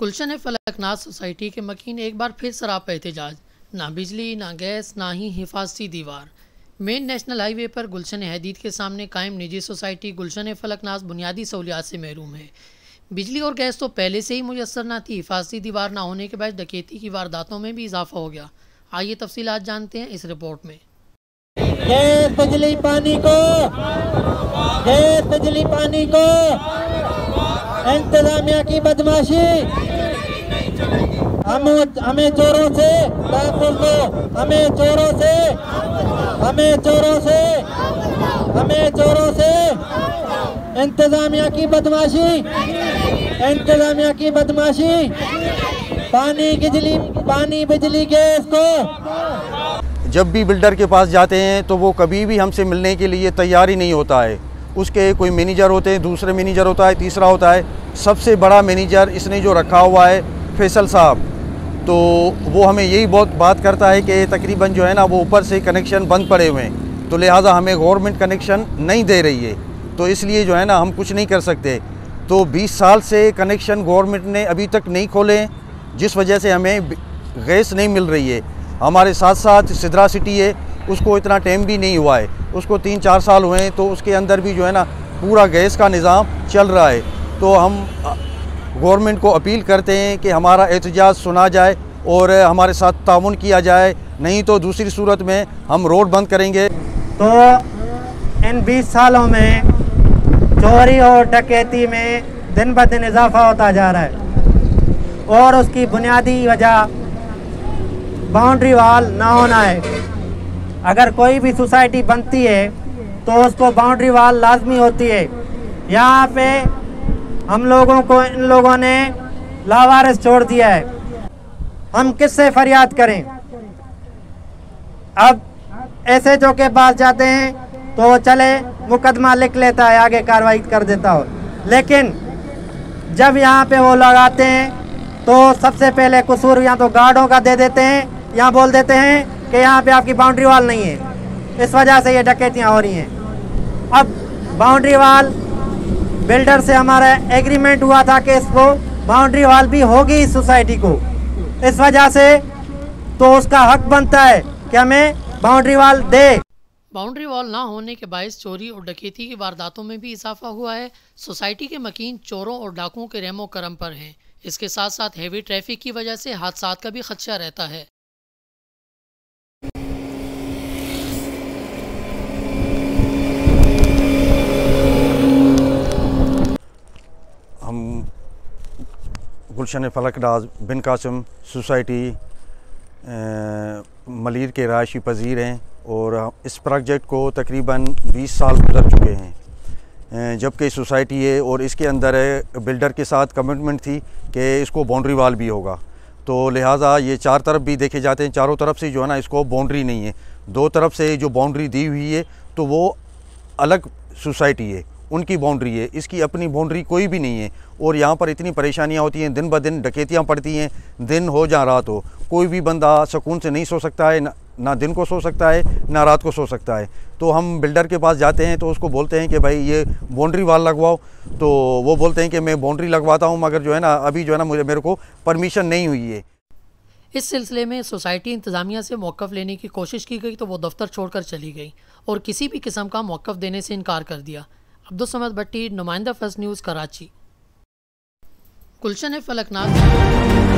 गुलशन Falaknaz society के मकीन एक बार फिर सराप एहतजाज। ना बिजली, ना गैस, ना ही हिफाजती दीवार। मेन नेशनल हाईवे पर गुलशन हदीद के सामने कायम निजी सोसाइटी गुलशन फलकनाज बुनियादी सहूलियात से महरूम है। बिजली और गैस तो पहले से ही मुयसर ना थी। हिफाजती दीवार ना होने के बाद डकैती की वारदातों में भी इजाफा हो गया। आइए तफसीलात जानते हैं इस रिपोर्ट में। गैस बिजली पानी को, गैस बिजली पानी को इंतजामिया की बदमाशी, हमें चोरों से तहफ़्फ़ुज़ दो, हमें चोरों से, हमें चोरों से, हमें चोरों से। इंतजामिया की बदमाशी, इंतजामिया की बदमाशी। पानी बिजली गैस को जब भी बिल्डर के पास जाते हैं तो वो कभी भी हमसे मिलने के लिए तैयार ही नहीं होता है। उसके कोई मैनेजर होते हैं, दूसरे मैनेजर होता है, तीसरा होता है। सबसे बड़ा मैनेजर इसने जो रखा हुआ है फैसल साहब, तो वो हमें यही बहुत बात करता है कि तकरीबन जो है ना वो ऊपर से कनेक्शन बंद पड़े हुए हैं, तो लिहाजा हमें गवर्नमेंट कनेक्शन नहीं दे रही है, तो इसलिए जो है ना हम कुछ नहीं कर सकते। तो 20 साल से कनेक्शन गवर्नमेंट ने अभी तक नहीं खोले, जिस वजह से हमें गैस नहीं मिल रही है। हमारे साथ साथ सिद्रा सिटी है, उसको इतना टाइम भी नहीं हुआ है, उसको 3-4 साल हुए हैं, तो उसके अंदर भी जो है ना पूरा गैस का निज़ाम चल रहा है। तो हम गवर्नमेंट को अपील करते हैं कि हमारा एहतजाज सुना जाए और हमारे साथ ताउन किया जाए, नहीं तो दूसरी सूरत में हम रोड बंद करेंगे। तो इन 20 सालों में चोरी और डकैती में दिन ब दिन इजाफा होता जा रहा है और उसकी बुनियादी वजह बाउंड्री वाल ना होना है। अगर कोई भी सोसाइटी बनती है तो उसको बाउंड्री वाल लाजमी होती है। यहाँ पे हम लोगों को इन लोगों ने लावारिस छोड़ दिया है। हम किससे फरियाद करें? अब SHO के पास जाते हैं तो चले मुकदमा लिख लेता है, आगे कार्रवाई कर देता हो, लेकिन जब यहाँ पे वो लोग आते हैं तो सबसे पहले कसूर या तो गार्डों का दे देते हैं या बोल देते हैं कि यहाँ पे आपकी बाउंड्री वाल नहीं है, इस वजह से ये डकैतियाँ हो रही हैं। अब बाउंड्री वाल बिल्डर से हमारा एग्रीमेंट हुआ था कि इसको बाउंड्री वाल भी होगी इस सोसाइटी को, इस वजह से तो उसका हक बनता है कि हमें बाउंड्री वाल दे। बाउंड्री वॉल ना होने के बायस चोरी और डकैती की वारदातों में भी इजाफा हुआ है। सोसाइटी के मकीन चोरों और डाकुओं के रहमो करम पर हैं। इसके साथ साथ हेवी ट्रैफिक की वजह से हादसात का भी खदशा रहता है। हम गुलशन फलकनाज बिन कासिम सोसाइटी मलीर के रहायशी पजीर हैं और इस प्रोजेक्ट को तकरीबन 20 साल गुजर चुके हैं। जबकि सोसाइटी है और इसके अंदर बिल्डर के साथ कमिटमेंट थी कि इसको बाउंड्री वाल भी होगा, तो लिहाजा ये 4 तरफ भी देखे जाते हैं, चारों तरफ से जो है ना इसको बाउंड्री नहीं है। 2 तरफ से जो बाउंड्री दी हुई है तो वो अलग सोसाइटी है, उनकी बाउंड्री है, इसकी अपनी बाउंड्री कोई भी नहीं है। और यहाँ पर इतनी परेशानियाँ होती हैं, दिन ब दिन डकैतियाँ पड़ती हैं, दिन हो या रात हो, कोई भी बंदा सुकून से नहीं सो सकता है, ना दिन को सो सकता है ना रात को सो सकता है। तो हम बिल्डर के पास जाते हैं तो उसको बोलते हैं कि भाई ये बाउंड्री वाल लगवाओ, तो वो बोलते हैं कि मैं बाउंड्री लगवाता हूँ, मगर जो है ना अभी जो है ना मेरे को परमिशन नहीं हुई है। इस सिलसिले में सोसाइटी इंतज़ामिया से मौक़िफ़ लेने की कोशिश की गई तो वो दफ्तर छोड़कर चली गई और किसी भी किस्म का मौक़िफ़ देने से इनकार कर दिया। अब्दुल समद भट्टी, नुमाइंदा फर्स्ट न्यूज़, कराची। गुलशन फलकनाज।